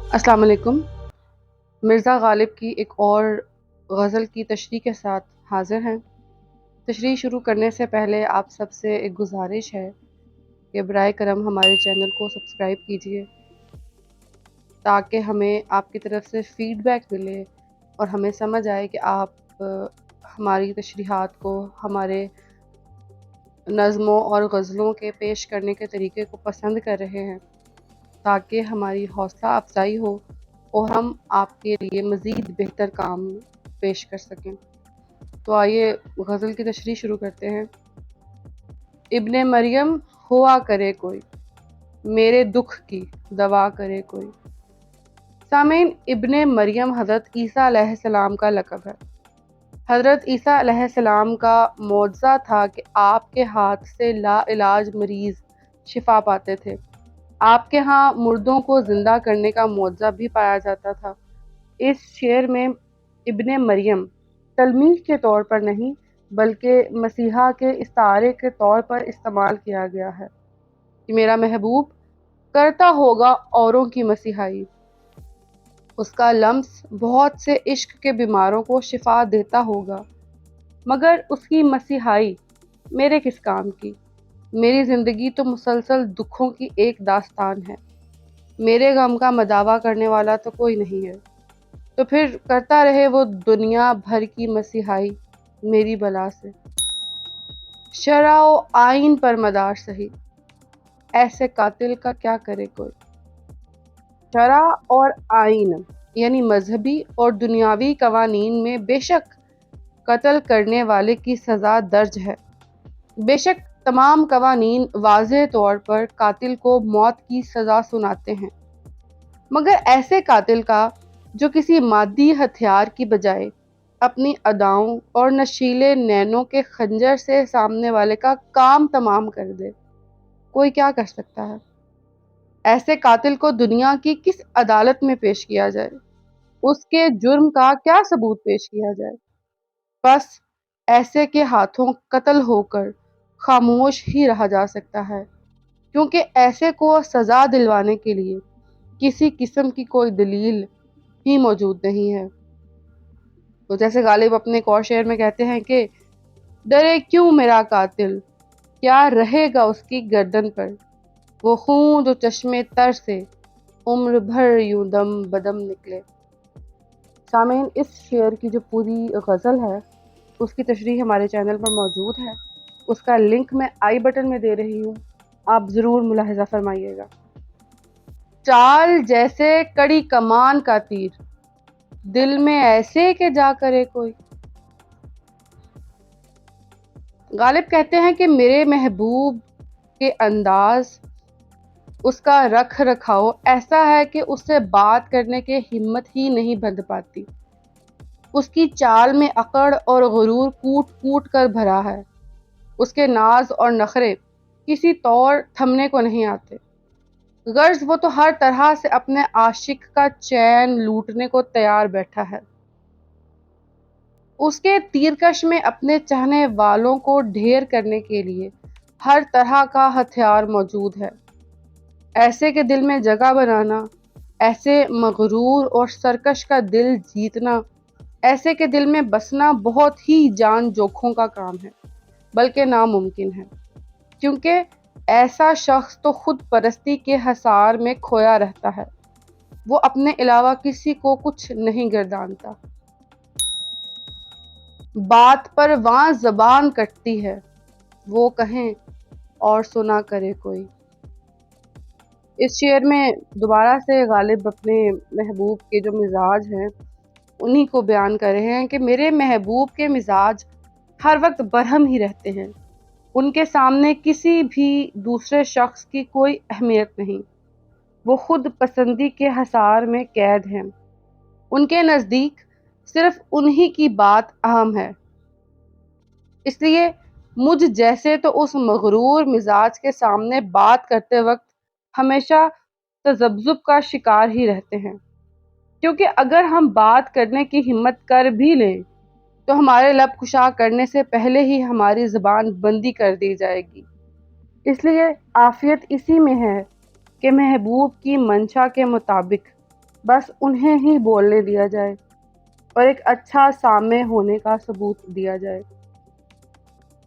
अस्सलाम वालेकुम। मिर्ज़ा ग़ालिब की एक और गज़ल की तशरीह के साथ हाज़िर हैं। तशरीह शुरू करने से पहले आप सबसे एक गुज़ारिश है कि बराए करम हमारे चैनल को सब्सक्राइब कीजिए ताकि हमें आपकी तरफ से फ़ीडबैक मिले और हमें समझ आए कि आप हमारी तशरीहात को, हमारे नज़्मों और गज़लों के पेश करने के तरीके को पसंद कर रहे हैं, ताकि हमारी हौसला अफ़ज़ाई हो और हम आपके लिए मज़ीद बेहतर काम पेश कर सकें। तो आइए गज़ल की तशरीह शुरू करते हैं। इब्ने मरियम हुआ करे कोई, मेरे दुख की दवा करे कोई। सामीन, इब्ने मरियम हज़रत ईसा अलैहिस्सलाम का लक़ब है। हज़रत ईसा अलैहिस्सलाम का मौजज़ा था कि आपके हाथ से लाइलाज मरीज़ शिफा पाते थे। आपके यहाँ मुर्दों को ज़िंदा करने का मौजज़ा भी पाया जाता था। इस शेर में इब्ने मरियम तलमीह के तौर पर नहीं बल्कि मसीहा के इस्तारे के तौर पर इस्तेमाल किया गया है कि मेरा महबूब करता होगा औरों की मसीहाई, उसका लम्स बहुत से इश्क के बीमारों को शिफा देता होगा, मगर उसकी मसीहाई मेरे किस काम की। मेरी ज़िंदगी तो मुसलसल दुखों की एक दास्तान है, मेरे गम का मदावा करने वाला तो कोई नहीं है। तो फिर करता रहे वो दुनिया भर की मसीहाई मेरी बला से। शरअ व आइन पर मदार सही, ऐसे कातिल का क्या करे कोई। शरअ और आइन यानी मजहबी और दुनियावी कवानीन में बेशक कत्ल करने वाले की सज़ा दर्ज है। बेशक तमाम कवानीन वाज़ेह तौर पर कातिल को मौत की सज़ा सुनाते हैं, मगर ऐसे कातिल का जो किसी मादी हथियार की बजाय अपनी अदाओं और नशीले नैनों के खंजर से सामने वाले का काम तमाम कर दे, कोई क्या कर सकता है। ऐसे कातिल को दुनिया की किस अदालत में पेश किया जाए, उसके जुर्म का क्या सबूत पेश किया जाए। बस ऐसे के हाथों कत्ल होकर खामोश ही रहा जा सकता है, क्योंकि ऐसे को सज़ा दिलवाने के लिए किसी किस्म की कोई दलील ही मौजूद नहीं है। तो जैसे गालिब अपने एक और शेर में कहते हैं कि डरे क्यों मेरा कातिल, क्या रहेगा उसकी गर्दन पर, वो खून जो चश्मे तर से उम्र भर यूं दम बदम निकले। सामीन, इस शेर की जो पूरी गज़ल है उसकी तशरीह हमारे चैनल पर मौजूद है। उसका लिंक मैं आई बटन में दे रही हूँ, आप ज़रूर मुलाहिज़ा फरमाइएगा। चाल जैसे कड़ी कमान का तीर, दिल में ऐसे के जा करे कोई। गालिब कहते हैं कि मेरे महबूब के अंदाज, उसका रख रखाव ऐसा है कि उससे बात करने की हिम्मत ही नहीं बंध पाती। उसकी चाल में अकड़ और गुरूर कूट कूट कर भरा है। उसके नाज और नखरे किसी तौर थमने को नहीं आते। गर्ज वो तो हर तरह से अपने आशिक का चैन लूटने को तैयार बैठा है। उसके तीरकश में अपने चाहने वालों को ढेर करने के लिए हर तरह का हथियार मौजूद है। ऐसे के दिल में जगह बनाना, ऐसे मगरूर और सरकश का दिल जीतना, ऐसे के दिल में बसना बहुत ही जान जोखों का काम है, बल्कि नामुमकिन है, क्योंकि ऐसा शख्स तो खुद परस्ती के हसार में खोया रहता है। वो अपने अलावा किसी को कुछ नहीं गर्दानता। बात पर वहाँ ज़बान कटती है, वो कहें और सुना करे कोई। इस शेर में दोबारा से गालिब अपने महबूब के जो मिजाज हैं उन्हीं को बयान कर रहे हैं कि मेरे महबूब के मिजाज हर वक्त बरहम ही रहते हैं। उनके सामने किसी भी दूसरे शख्स की कोई अहमियत नहीं। वो खुद पसंदी के हसार में कैद हैं। उनके नज़दीक सिर्फ उन्हीं की बात अहम है। इसलिए मुझ जैसे तो उस मगरूर मिजाज के सामने बात करते वक्त हमेशा तज़ब्ज़ुब का शिकार ही रहते हैं, क्योंकि अगर हम बात करने की हिम्मत कर भी लें तो हमारे लब कुशा करने से पहले ही हमारी ज़बान बंदी कर दी जाएगी। इसलिए आफियत इसी में है कि महबूब की मंशा के मुताबिक بس انہیں ہی بولنے دیا جائے اور ایک اچھا سامع ہونے کا ثبوت دیا جائے۔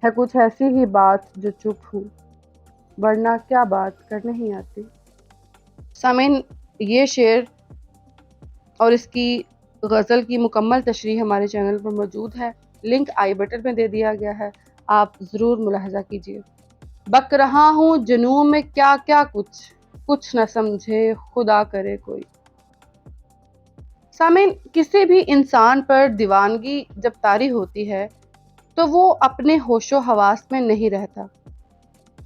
ہے کچھ ایسی ہی بات جو چپ ہوں، ورنہ کیا بات کرنے ہی آتی۔ سامعین، یہ شعر اور اس کی غزل کی مکمل تشریح ہمارے چینل پر موجود ہے، لنک آئی بٹن میں دے دیا گیا ہے، آپ ضرور ملاحظہ کیجیے۔ بک رہا ہوں جنوں میں کیا کیا کچھ نہ سمجھے خدا کرے کوئی۔ سامعین، کسی بھی انسان پر دیوانگی جب طاری ہوتی ہے تو وہ اپنے ہوش و حواس میں نہیں رہتا۔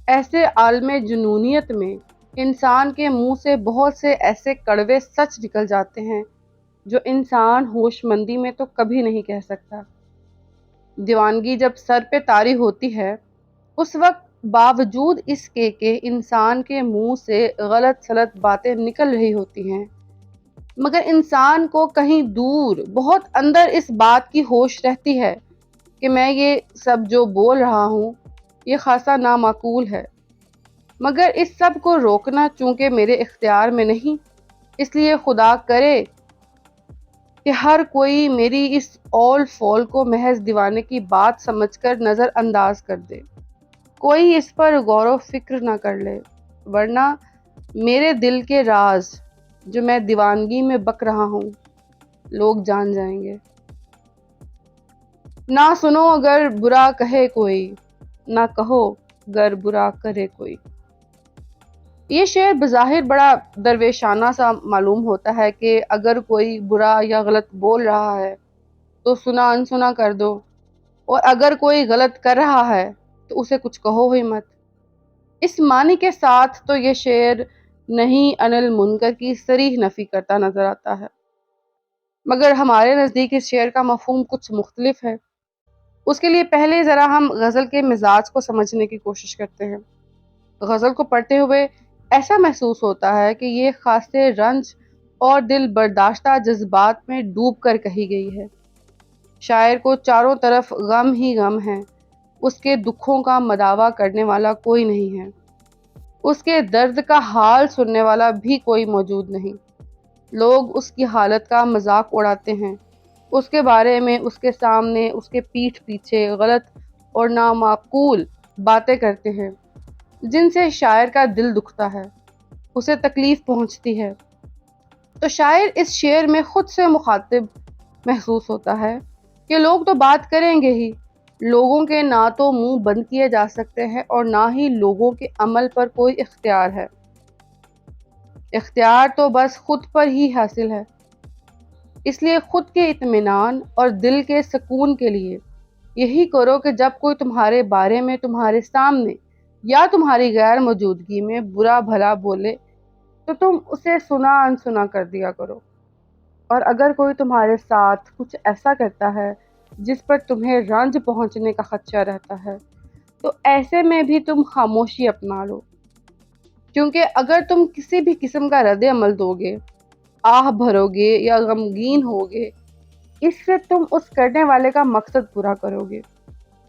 ایسے عالم جنونیت میں انسان کے منہ سے بہت سے ایسے کڑوے سچ نکل جاتے ہیں جو انسان ہوش مندی میں تو کبھی نہیں کہہ سکتا۔ دیوانگی جب سر پہ طاری ہوتی ہے اس وقت باوجود اس کے کہ انسان کے منہ سے غلط سلط باتیں نکل رہی ہوتی ہیں، مگر انسان کو کہیں دور بہت اندر اس بات کی ہوش رہتی ہے کہ میں یہ سب جو بول رہا ہوں یہ خاصا نامعقول ہے، مگر اس سب کو روکنا چونکہ میرے اختیار میں نہیں، اس لیے خدا کرے کہ ہر کوئی میری اس اول فول کو محض دیوانے کی بات سمجھ کر نظر انداز کر دے، کوئی اس پر غور و فکر نہ کر لے، ورنہ میرے دل کے راز جو میں دیوانگی میں بک رہا ہوں لوگ جان جائیں گے۔ نہ سنو اگر برا کہے کوئی، نہ کہو گر برا کرے کوئی۔ یہ شعر بظاہر بڑا درویشانہ سا معلوم ہوتا ہے کہ اگر کوئی برا یا غلط بول رہا ہے تو سنا انسنا کر دو، اور اگر کوئی غلط کر رہا ہے تو اسے کچھ کہو ہی مت۔ اس معنی کے ساتھ تو یہ شعر نہیں عن المنکر کی صریح نفی کرتا نظر آتا ہے، مگر ہمارے نزدیک اس شعر کا مفہوم کچھ مختلف ہے۔ اس کے لیے پہلے ذرا ہم غزل کے مزاج کو سمجھنے کی کوشش کرتے ہیں۔ غزل کو پڑھتے ہوئے ایسا محسوس ہوتا ہے کہ یہ خاصے رنج اور دل برداشتہ جذبات میں ڈوب کر کہی گئی ہے۔ شاعر کو چاروں طرف غم ہی غم ہے، اس کے دکھوں کا مداوع کرنے والا کوئی نہیں ہے، اس کے درد کا حال سننے والا بھی کوئی موجود نہیں۔ لوگ اس کی حالت کا مذاق اڑاتے ہیں، اس کے بارے میں اس کے سامنے اس کے پیٹھ پیچھے غلط اور نامعقول باتیں کرتے ہیں جن سے شاعر کا دل دکھتا ہے، اسے تکلیف پہنچتی ہے۔ تو شاعر اس شعر میں خود سے مخاطب محسوس ہوتا ہے کہ لوگ تو بات کریں گے ہی، لوگوں کے نہ تو منہ بند کیے جا سکتے ہیں اور نہ ہی لوگوں کے عمل پر کوئی اختیار ہے، اختیار تو بس خود پر ہی حاصل ہے۔ اس لیے خود کے اطمینان اور دل کے سکون کے لیے یہی کرو کہ جب کوئی تمہارے بارے میں تمہارے سامنے یا تمہاری غیر موجودگی میں برا بھلا بولے تو تم اسے سنا انسنا کر دیا کرو، اور اگر کوئی تمہارے ساتھ کچھ ایسا کرتا ہے جس پر تمہیں رنج پہنچنے کا خدشہ رہتا ہے تو ایسے میں بھی تم خاموشی اپنا لو، کیونکہ اگر تم کسی بھی قسم کا رد عمل دو گے، آہ بھرو گے یا غمگین ہوگے، اس سے تم اس کرنے والے کا مقصد پورا کرو گے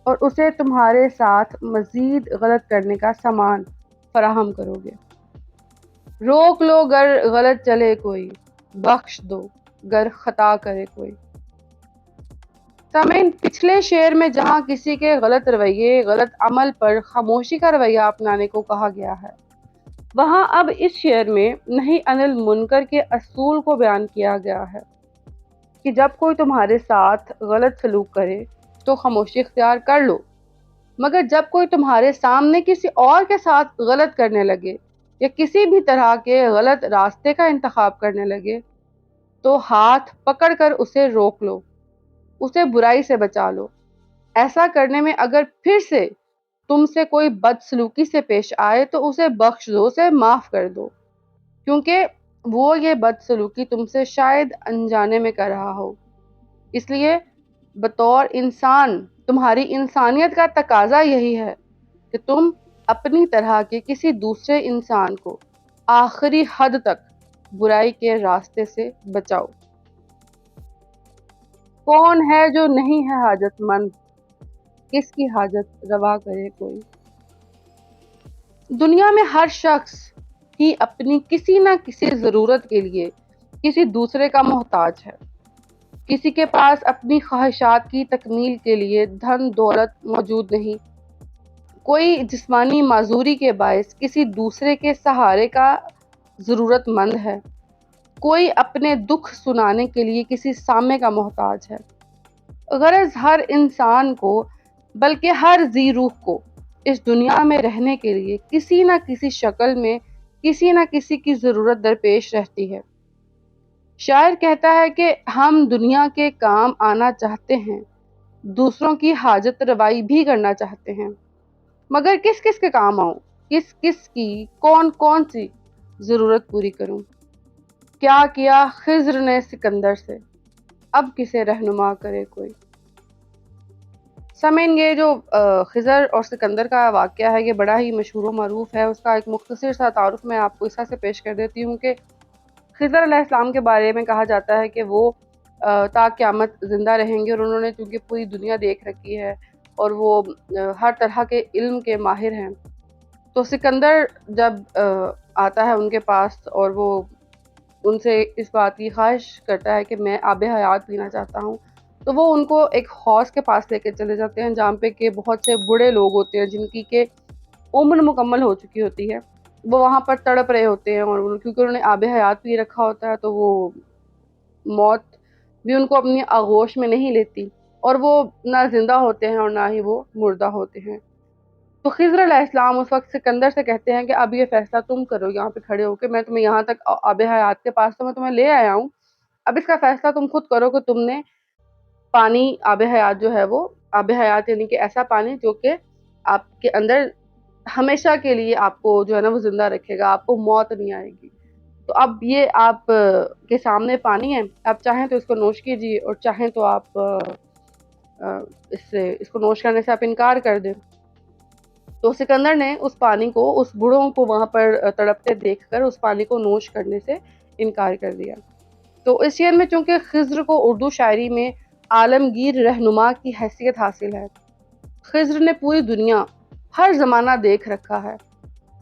اور اسے تمہارے ساتھ مزید غلط کرنے کا سامان فراہم کرو گے۔ روک لو گر غلط چلے کوئی، بخش دو گر خطا کرے کوئی۔ سامعین، پچھلے شعر میں جہاں کسی کے غلط رویے، غلط عمل پر خاموشی کا رویہ اپنانے کو کہا گیا ہے، وہاں اب اس شعر میں نہی عن المنکر کے اصول کو بیان کیا گیا ہے کہ جب کوئی تمہارے ساتھ غلط سلوک کرے تو خاموشی اختیار کر لو، مگر جب کوئی تمہارے سامنے کسی اور کے ساتھ غلط کرنے لگے یا کسی بھی طرح کے غلط راستے کا انتخاب کرنے لگے تو ہاتھ پکڑ کر اسے روک لو، اسے برائی سے بچا لو۔ ایسا کرنے میں اگر پھر سے تم سے کوئی بدسلوکی سے پیش آئے تو اسے بخش دو، اسے معاف کر دو، کیونکہ وہ یہ بدسلوکی تم سے شاید انجانے میں کر رہا ہو۔ اس لیے بطور انسان تمہاری انسانیت کا تقاضا یہی ہے کہ تم اپنی طرح کے کسی دوسرے انسان کو آخری حد تک برائی کے راستے سے بچاؤ۔ کون ہے جو نہیں ہے حاجت مند، کس کی حاجت روا کرے کوئی۔ دنیا میں ہر شخص ہی اپنی کسی نہ کسی ضرورت کے لیے किसी दूसरे का मोहताज है। किसी के पास अपनी ख्वाहिशात की तकमील के लिए धन दौलत मौजूद नहीं। कोई जिस्मानी माजूरी के बायस किसी दूसरे के सहारे का ज़रूरतमंद है। कोई अपने दुख सुनाने के लिए किसी सामे का मोहताज है। गरज हर इंसान को, बल्कि हर जी रूह को इस दुनिया में रहने के लिए किसी न किसी शक्ल में किसी न किसी की ज़रूरत दरपेश रहती है। शायर कहता है कि हम दुनिया के काम आना चाहते हैं, दूसरों की हाजत रवाई भी करना चाहते हैं, मगर किस किस के काम आऊं, किस किस की कौन कौन सी ज़रूरत पूरी करूं। क्या किया खिज्र ने सिकंदर से, अब किसे रहनुमा करे कोई। सामीन, ये जो खिज़र और सिकंदर का वाक़या है, ये बड़ा ही मशहूर व मरूफ है। उसका एक मुख्तसर सा तारुफ मैं आपको इस तरह से पेश कर देती हूँ कि खिज़र अलैहिस्सलाम के बारे में कहा जाता है कि वो ता क़यामत ज़िंदा रहेंगे, और उन्होंने चूँकि पूरी दुनिया देख रखी है और वो हर तरह के इल्म के माहिर हैं। तो सिकंदर जब आता है उनके पास और वो उनसे इस बात की ख्वाहिश करता है कि मैं आब हयात पीना चाहता हूँ, तो वो उनको एक हौज़ के पास लेके चले जाते हैं, जहाँ पे कि बहुत से बूढ़े लोग होते हैं जिनकी के उम्र मुकम्मल हो चुकी होती है। वो वहाँ पर तड़प रहे होते हैं, और क्योंकि उन्होंने आब हयात पी रखा होता है, तो वो मौत भी उनको अपनी आगोश में नहीं लेती, और वो ना ज़िंदा होते हैं और ना ही वो मुर्दा होते हैं। तो खिज़र अलैहिस्सलाम उस वक़्त सिकंदर से कहते हैं कि अब ये फ़ैसला तुम करो यहाँ पे खड़े होके, मैं तुम्हें यहाँ तक आब हयात के पास तो मैं तुम्हें ले आया हूँ, अब इसका फ़ैसला तुम खुद करो कि तुमने पानी आब हयात जो है वो आब हयात यानी कि ऐसा पानी जो कि आपके अंदर हमेशा के लिए आपको जो है ना वो ज़िंदा रखेगा, आपको मौत नहीं आएगी। तो अब ये आप के सामने पानी है, आप चाहें तो इसको नोश कीजिए, और चाहें तो आप इसको नोश करने से आप इनकार कर दें। तो सिकंदर ने उस पानी को, उस बूढ़ों को वहाँ पर तड़पते देखकर उस पानी को नोश करने से इनकार कर दिया। तो इस शेर में चूँकि खिज़्र को उर्दू शायरी में आलमगीर रहनुमा की हैसियत हासिल है। खिज़्र ने पूरी दुनिया, हर ज़माना देख रखा है।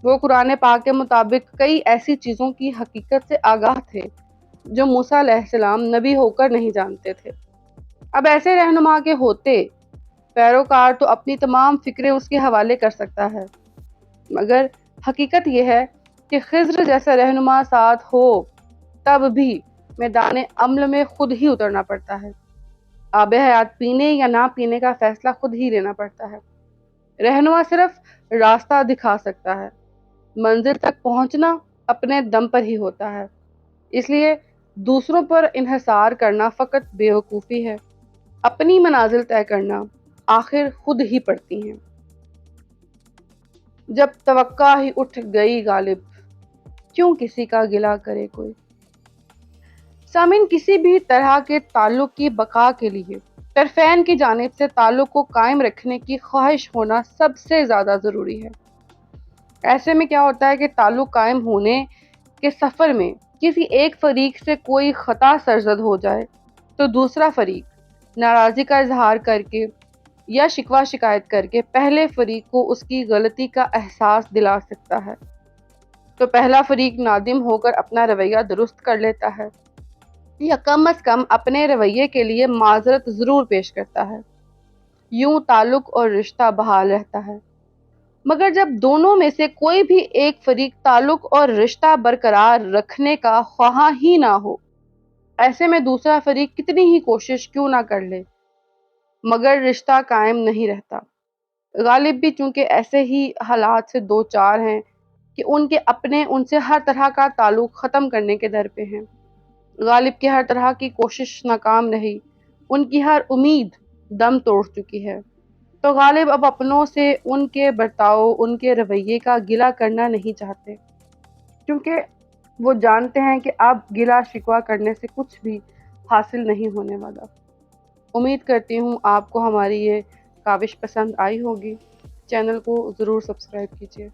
वो कुरान पाक के मुताबिक कई ऐसी चीज़ों की हकीकत से आगाह थे जो मूसा अलैहिस्सलाम नबी होकर नहीं जानते थे। अब ऐसे रहनुमा के होते पैरोकार तो अपनी तमाम फ़िक्रें उसके हवाले कर सकता है, मगर हकीकत यह है कि खिज़्र जैसा रहनुमा साथ हो तब भी मैदान अम्ल में खुद ही उतरना पड़ता है। आब हयात पीने या ना पीने का फ़ैसला खुद ही लेना पड़ता है। रहनुमा सिर्फ रास्ता दिखा सकता है, मंजिल तक पहुंचना अपने दम पर ही होता है। इसलिए दूसरों पर इन्हिसार करना फ़कत बेवकूफ़ी है। अपनी मनाजिल तय करना आखिर खुद ही पड़ती हैं। जब तवक्का ही उठ गई गालिब, क्यों किसी का गिला करे कोई। सामीन, किसी भी तरह के ताल्लुक़ की बका के लिए तरफ़ैन की जानिब से ताल्लुक़ को कायम रखने की ख्वाहिश होना सबसे ज़्यादा ज़रूरी है। ऐसे में क्या होता है कि ताल्लुक़ कायम होने के सफ़र में किसी एक फ़रीक से कोई ख़ता सरज़द हो जाए, तो दूसरा फ़रीक नाराज़गी का इज़हार करके या शिकवा शिकायत करके पहले फ़रीक को उसकी गलती का एहसास दिला सकता है। तो पहला फ़रीक नादिम होकर अपना रवैया दुरुस्त कर लेता है, या कम अज़ कम अपने रवैये के लिए माज़रत ज़रूर पेश करता है। यूँ ताल्लुक़ और रिश्ता बहाल रहता है। मगर जब दोनों में से कोई भी एक फ़रीक ताल्लुक़ और रिश्ता बरकरार रखने का ख्वाह ही ना हो, ऐसे में दूसरा फ़रीक कितनी ही कोशिश क्यों ना कर ले, मगर रिश्ता कायम नहीं रहता। गालिब भी चूँकि ऐसे ही हालात से दो चार हैं कि उनके अपने उनसे हर तरह का ताल्लुक़ ख़त्म करने के दर पे हैं। गालिब की हर तरह की कोशिश नाकाम रही, उनकी हर उम्मीद दम तोड़ चुकी है। तो गालिब अब अपनों से उनके बर्ताव, उनके रवैये का गिला करना नहीं चाहते, क्योंकि वो जानते हैं कि अब गिला शिकवा करने से कुछ भी हासिल नहीं होने वाला। उम्मीद करती हूँ आपको हमारी ये काविश पसंद आई होगी। चैनल को ज़रूर सब्सक्राइब कीजिए।